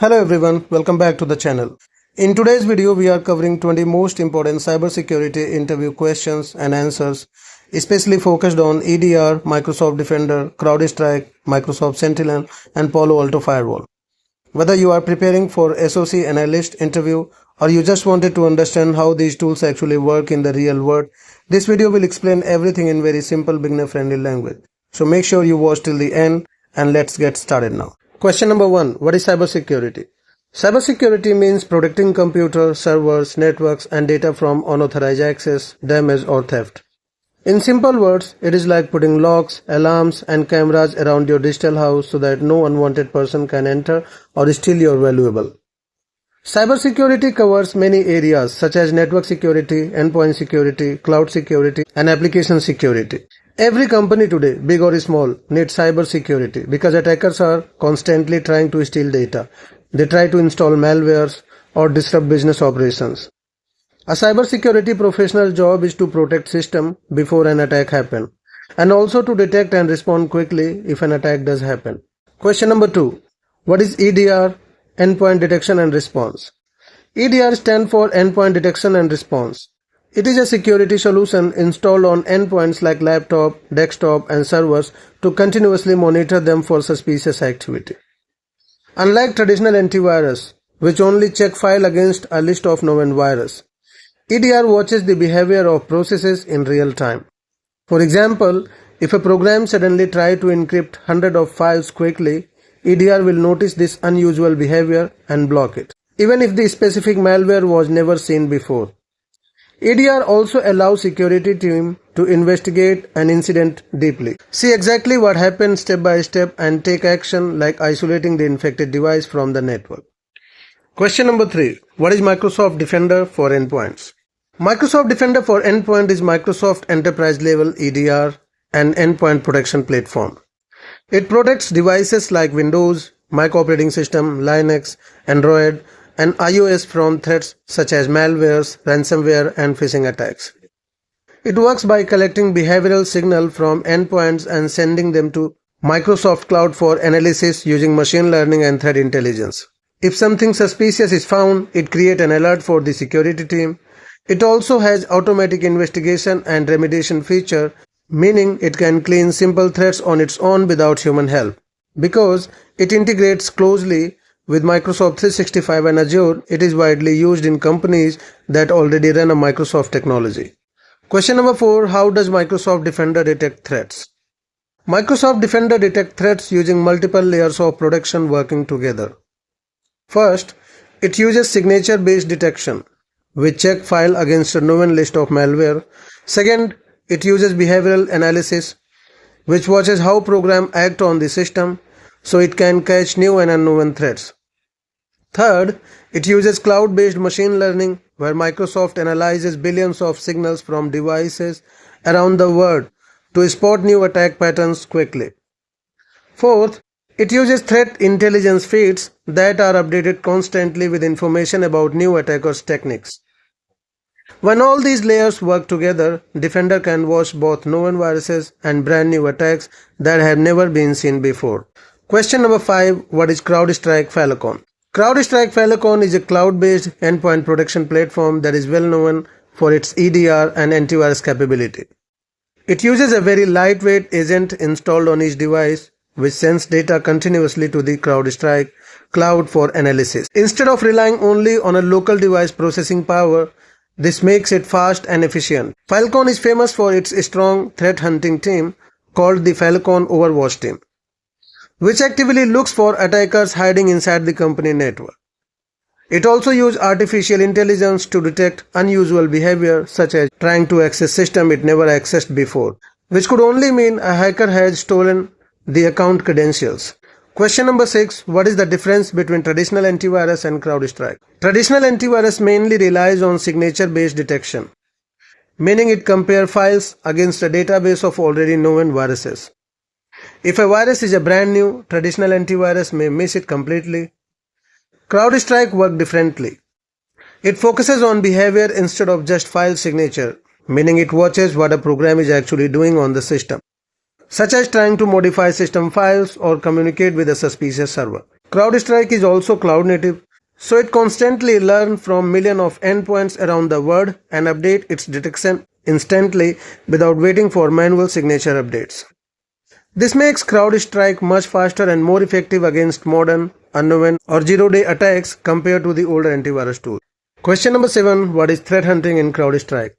Hello everyone, welcome back to the channel. In today's video, we are covering 20 most important cybersecurity interview questions and answers, especially focused on EDR, Microsoft Defender, CrowdStrike, Microsoft Sentinel, and Palo Alto Firewall. Whether you are preparing for SOC analyst interview or you just wanted to understand how these tools actually work in the real world, this video will explain everything in very simple beginner-friendly language. So make sure you watch till the end and let's get started now. Question number 1. What is cybersecurity? Cybersecurity means protecting computers, servers, networks, and data from unauthorized access, damage, or theft. In simple words, it is like putting locks, alarms, and cameras around your digital house so that no unwanted person can enter or steal your valuable. Cybersecurity covers many areas such as network security, endpoint security, cloud security, and application security. Every company today, big or small, needs cybersecurity because attackers are constantly trying to steal data. They try to install malwares or disrupt business operations. A cybersecurity professional job is to protect system before an attack happens, and also to detect and respond quickly if an attack does happen. Question number 2. What is EDR? Endpoint Detection and Response. EDR stands for Endpoint Detection and Response. It is a security solution installed on endpoints like laptop, desktop, and servers to continuously monitor them for suspicious activity. Unlike traditional antivirus, which only check file against a list of known virus, EDR watches the behavior of processes in real time. For example, if a program suddenly tries to encrypt hundreds of files quickly, EDR will notice this unusual behavior and block it, even if the specific malware was never seen before. EDR also allows security team to investigate an incident deeply, see exactly what happened step by step, and take action like isolating the infected device from the network. Question number 3. What is Microsoft Defender for endpoints? Microsoft Defender for endpoint is Microsoft enterprise level EDR and endpoint protection platform. It protects devices like Windows, Mac operating system, Linux, Android, and iOS from threats such as malwares, ransomware, and phishing attacks. It works by collecting behavioral signal from endpoints and sending them to Microsoft Cloud for analysis using machine learning and threat intelligence. If something suspicious is found, it creates an alert for the security team. It also has automatic investigation and remediation feature, meaning it can clean simple threats on its own without human help. Because it integrates closely with Microsoft 365 and Azure, it is widely used in companies that already run a Microsoft technology. Question number 4. How does Microsoft Defender detect threats? Microsoft Defender detects threats using multiple layers of protection working together. First, it uses signature-based detection, which check file against a known list of malware. Second, it uses behavioral analysis, which watches how programs act on the system so it can catch new and unknown threats. Third, it uses cloud-based machine learning, where Microsoft analyzes billions of signals from devices around the world to spot new attack patterns quickly. Fourth, it uses threat intelligence feeds that are updated constantly with information about new attackers' techniques. When all these layers work together, Defender can watch both known viruses and brand new attacks that have never been seen before. Question number 5. What is CrowdStrike Falcon? CrowdStrike Falcon is a cloud-based endpoint protection platform that is well known for its EDR and antivirus capability. It uses a very lightweight agent installed on each device, which sends data continuously to the CrowdStrike cloud for analysis. Instead of relying only on a local device processing power, this makes it fast and efficient. Falcon is famous for its strong threat hunting team called the Falcon Overwatch team, which actively looks for attackers hiding inside the company network. It also uses artificial intelligence to detect unusual behavior such as trying to access system it never accessed before, which could only mean a hacker has stolen the account credentials. Question number 6. What is the difference between traditional antivirus and CrowdStrike? Traditional antivirus mainly relies on signature-based detection, meaning it compares files against a database of already known viruses. If a virus is a brand new, traditional antivirus may miss it completely. CrowdStrike works differently. It focuses on behavior instead of just file signature, meaning it watches what a program is actually doing on the system, such as trying to modify system files or communicate with a suspicious server. CrowdStrike is also cloud native, so it constantly learns from millions of endpoints around the world and updates its detection instantly without waiting for manual signature updates. This makes CrowdStrike much faster and more effective against modern, unknown or zero-day attacks compared to the older antivirus tools. Question number 7. What is threat hunting in CrowdStrike?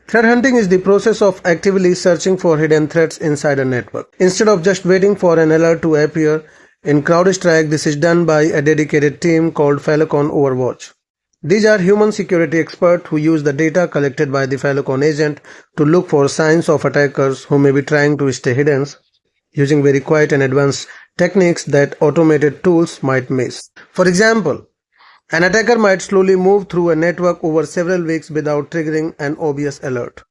Threat hunting is the process of actively searching for hidden threats inside a network. Instead of just waiting for an alert to appear, in CrowdStrike this is done by a dedicated team called Falcon Overwatch. These are human security experts who use the data collected by the Falcon agent to look for signs of attackers who may be trying to stay hidden, using very quiet and advanced techniques that automated tools might miss. For example, an attacker might slowly move through a network over several weeks without triggering an obvious alert.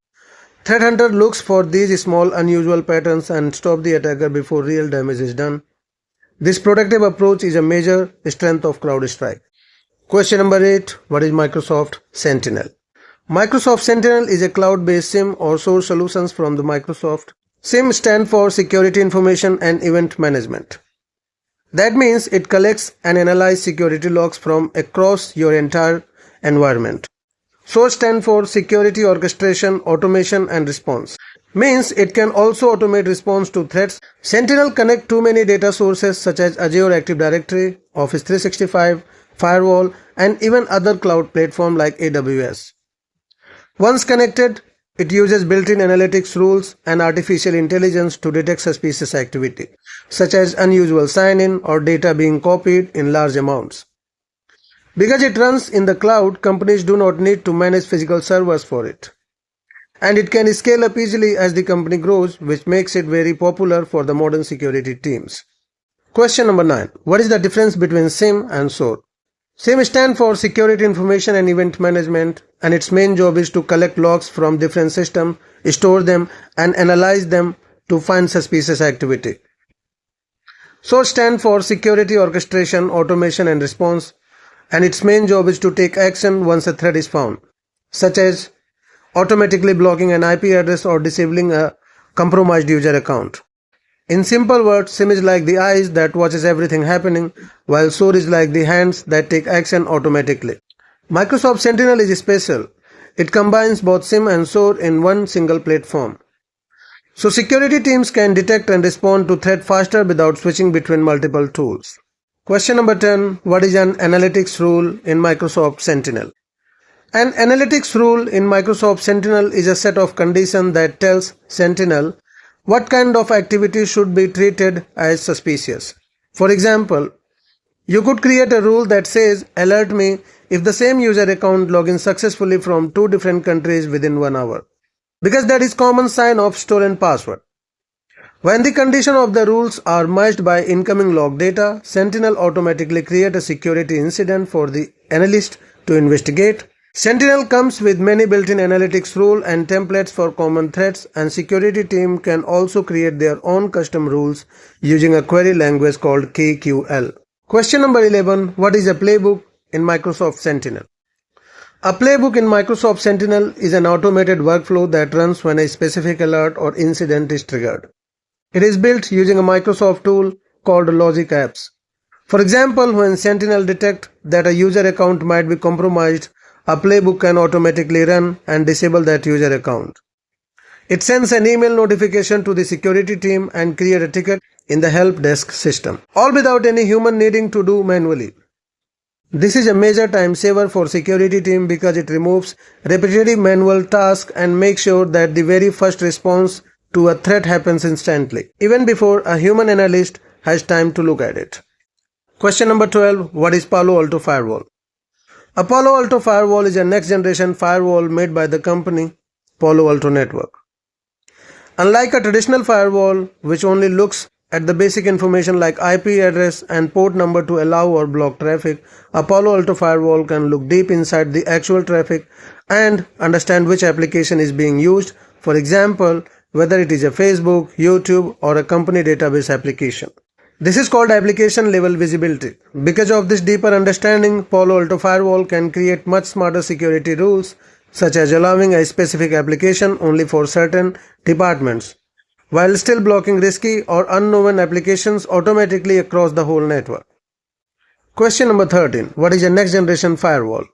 Threat hunter looks for these small unusual patterns and stop the attacker before real damage is done. This protective approach is a major strength of CrowdStrike. Question number 8. What is Microsoft Sentinel? Microsoft Sentinel is a cloud-based SIEM or source solutions from the Microsoft. SIEM stands for Security Information and Event Management. That means it collects and analyzes security logs from across your entire environment. SOAR stands for Security Orchestration, Automation and Response. Means it can also automate response to threats. Sentinel connects too many data sources such as Azure Active Directory, Office 365, Firewall and even other cloud platforms like AWS. Once connected, it uses built-in analytics rules and artificial intelligence to detect suspicious activity, such as unusual sign-in or data being copied in large amounts. Because it runs in the cloud, companies do not need to manage physical servers for it. And it can scale up easily as the company grows, which makes it very popular for the modern security teams. Question number 9. What is the difference between SIEM and SOAR? SIEM stands for Security Information and Event Management, and its main job is to collect logs from different systems, store them and analyze them to find suspicious activity. SOAR stands for Security Orchestration, Automation and Response, and its main job is to take action once a threat is found, such as automatically blocking an IP address or disabling a compromised user account. In simple words, SIEM is like the eyes that watches everything happening, while SOAR is like the hands that take action automatically. Microsoft Sentinel is special. It combines both SIEM and SOAR in one single platform. So security teams can detect and respond to threats faster without switching between multiple tools. Question number 10. What is an analytics rule in Microsoft Sentinel? An analytics rule in Microsoft Sentinel is a set of conditions that tells Sentinel what kind of activity should be treated as suspicious. For example, you could create a rule that says, alert me if the same user account logins successfully from 2 different countries within 1 hour, because that is common sign of stolen password. When the condition of the rules are matched by incoming log data, Sentinel automatically creates a security incident for the analyst to investigate. Sentinel comes with many built-in analytics rules and templates for common threats, and security team can also create their own custom rules using a query language called KQL. Question number 11. What is a playbook in Microsoft Sentinel? A playbook in Microsoft Sentinel is an automated workflow that runs when a specific alert or incident is triggered. It is built using a Microsoft tool called Logic Apps. For example, when Sentinel detects that a user account might be compromised, a playbook can automatically run and disable that user account. It sends an email notification to the security team and creates a ticket in the help desk system, all without any human needing to do manually. This is a major time saver for security team because it removes repetitive manual tasks and makes sure that the very first response to a threat happens instantly, even before a human analyst has time to look at it. Question number 12. What is Palo Alto Firewall? A Palo Alto Firewall is a next-generation firewall made by the company Palo Alto Network. Unlike a traditional firewall, which only looks at the basic information like IP address and port number to allow or block traffic, a Palo Alto Firewall can look deep inside the actual traffic and understand which application is being used, for example, whether it is a Facebook, YouTube, or a company database application. This is called application level visibility. Because of this deeper understanding, Palo Alto Firewall can create much smarter security rules, such as allowing a specific application only for certain departments, while still blocking risky or unknown applications automatically across the whole network. Question number 13. What is a next generation firewall?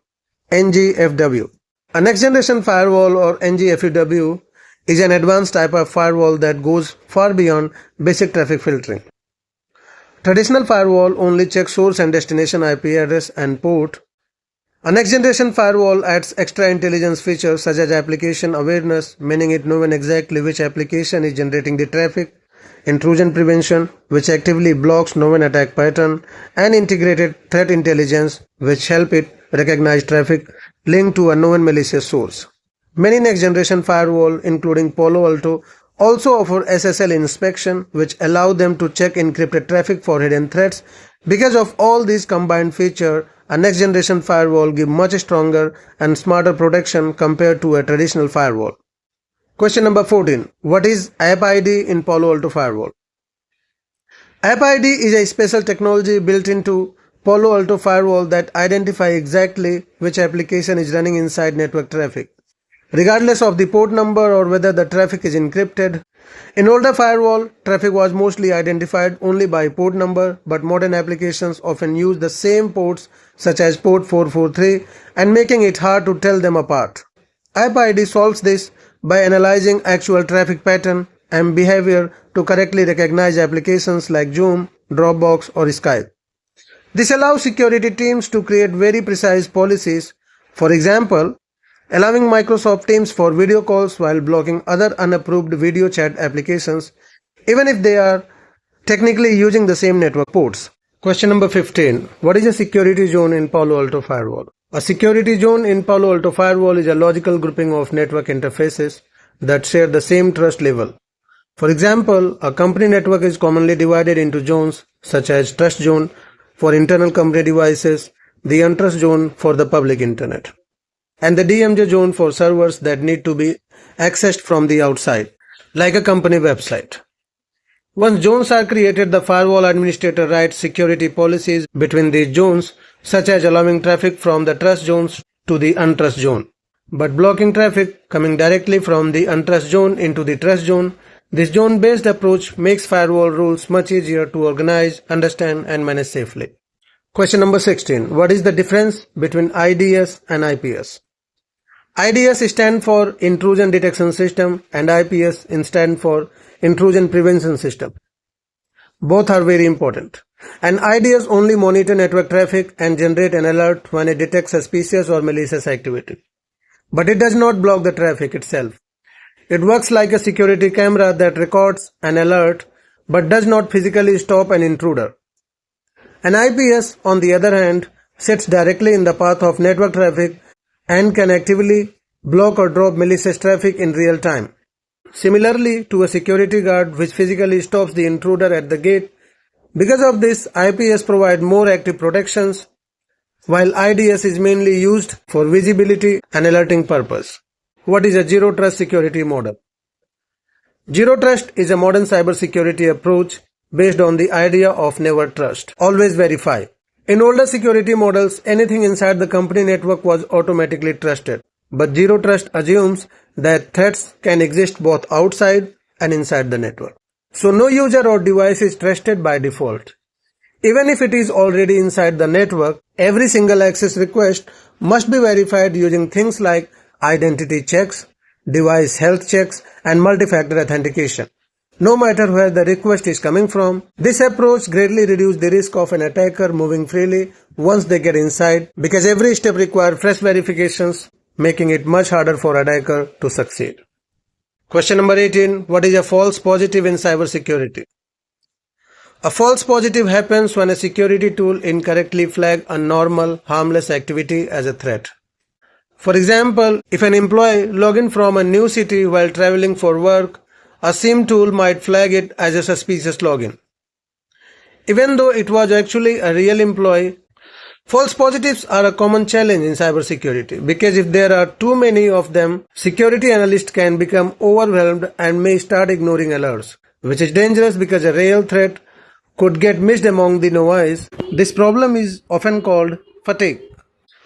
NGFW. A next generation firewall or NGFW is an advanced type of firewall that goes far beyond basic traffic filtering. Traditional firewall only checks source and destination IP address and port. A next generation firewall adds extra intelligence features such as application awareness, meaning it knows exactly which application is generating the traffic, intrusion prevention, which actively blocks known attack pattern, and integrated threat intelligence, which help it recognize traffic linked to a known malicious source. Many next generation firewall, including Palo Alto, also offer SSL inspection, which allow them to check encrypted traffic for hidden threats. Because of all these combined features, a next generation firewall gives much stronger and smarter protection compared to a traditional firewall. Question number 14. What is App ID in Palo Alto firewall? App ID is a special technology built into Palo Alto firewall that identifies exactly which application is running inside network traffic, regardless of the port number or whether the traffic is encrypted. In older firewall, traffic was mostly identified only by port number, but modern applications often use the same ports such as port 443 and making it hard to tell them apart. App ID solves this by analyzing actual traffic pattern and behavior to correctly recognize applications like Zoom, Dropbox or Skype. This allows security teams to create very precise policies. For example, allowing Microsoft Teams for video calls while blocking other unapproved video chat applications, even if they are technically using the same network ports. Question number 15. What is a security zone in Palo Alto firewall? A security zone in Palo Alto firewall is a logical grouping of network interfaces that share the same trust level. For example, a company network is commonly divided into zones such as trust zone for internal company devices, the untrust zone for the public internet, and the DMZ zone for servers that need to be accessed from the outside, like a company website. Once zones are created, the firewall administrator writes security policies between these zones, such as allowing traffic from the trust zones to the untrust zone, but blocking traffic coming directly from the untrust zone into the trust zone. This zone-based approach makes firewall rules much easier to organize, understand, and manage safely. Question number 16. What is the difference between IDS and IPS? IDS stands for Intrusion Detection System and IPS stands for Intrusion Prevention System. Both are very important. An IDS only monitor network traffic and generate an alert when it detects suspicious or malicious activity. But it does not block the traffic itself. It works like a security camera that records an alert but does not physically stop an intruder. An IPS, on the other hand, sits directly in the path of network traffic and can actively block or drop malicious traffic in real time. Similarly to a security guard which physically stops the intruder at the gate. Because of this, IPS provide more active protections, while IDS is mainly used for visibility and alerting purpose. What is a Zero Trust security model? Zero Trust is a modern cybersecurity approach based on the idea of never trust, always verify. In older security models, anything inside the company network was automatically trusted. But Zero Trust assumes that threats can exist both outside and inside the network. So no user or device is trusted by default. Even if it is already inside the network, every single access request must be verified using things like identity checks, device health checks, and multi-factor authentication. No matter where the request is coming from, this approach greatly reduces the risk of an attacker moving freely once they get inside, because every step requires fresh verifications, making it much harder for attacker to succeed. Question number 18. What is a false positive in cybersecurity? A false positive happens when a security tool incorrectly flags a normal, harmless activity as a threat. For example, if an employee logs in from a new city while traveling for work, a SIEM tool might flag it as a suspicious login, even though it was actually a real employee. False positives are a common challenge in cybersecurity because if there are too many of them, security analysts can become overwhelmed and may start ignoring alerts, which is dangerous because a real threat could get missed among the noise. This problem is often called fatigue.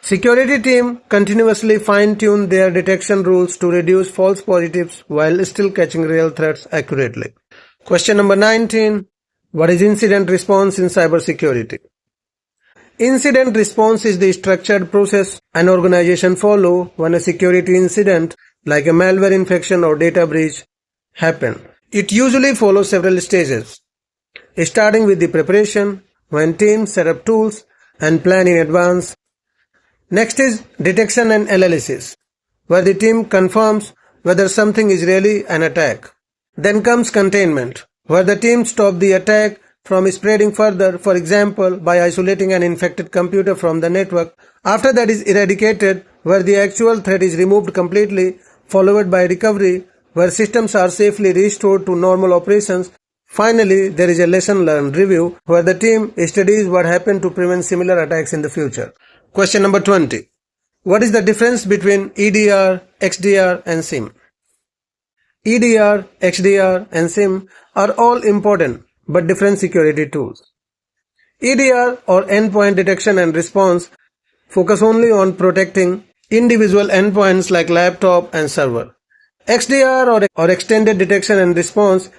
Security teams continuously fine-tune their detection rules to reduce false positives while still catching real threats accurately. Question number 19. What is incident response in cybersecurity? Incident response is the structured process an organization follows when a security incident like a malware infection or data breach happen. It usually follows several stages, starting with the preparation, when teams set up tools and plan in advance. Next is detection and analysis, where the team confirms whether something is really an attack. Then comes containment, where the team stops the attack from spreading further, for example, by isolating an infected computer from the network. After that is eradicated, where the actual threat is removed completely, followed by recovery, where systems are safely restored to normal operations. Finally, there is a lesson learned review, where the team studies what happened to prevent similar attacks in the future. Question number 20. What is the difference between EDR, XDR and SIEM? EDR, XDR and SIEM are all important but different security tools. EDR or endpoint detection and response focus only on protecting individual endpoints like laptop and server. XDR or extended detection and response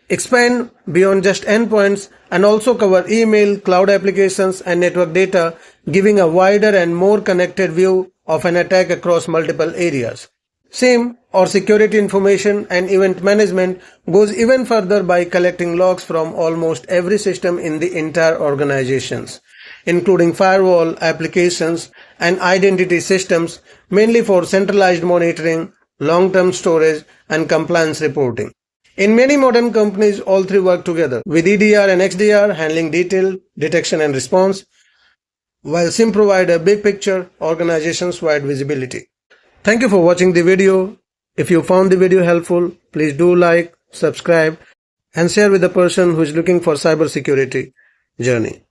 expand beyond just endpoints and also cover email, cloud applications and network data, giving a wider and more connected view of an attack across multiple areas. SIEM or security information and event management goes even further by collecting logs from almost every system in the entire organizations, including firewall, applications and identity systems, mainly for centralized monitoring, long-term storage and compliance reporting. In many modern companies, all three work together, with EDR and XDR handling detailed detection and response, while SIEM provide a big picture, organizations-wide visibility. Thank you for watching the video. If you found the video helpful, please do like, subscribe, and share with the person who is looking for cybersecurity journey.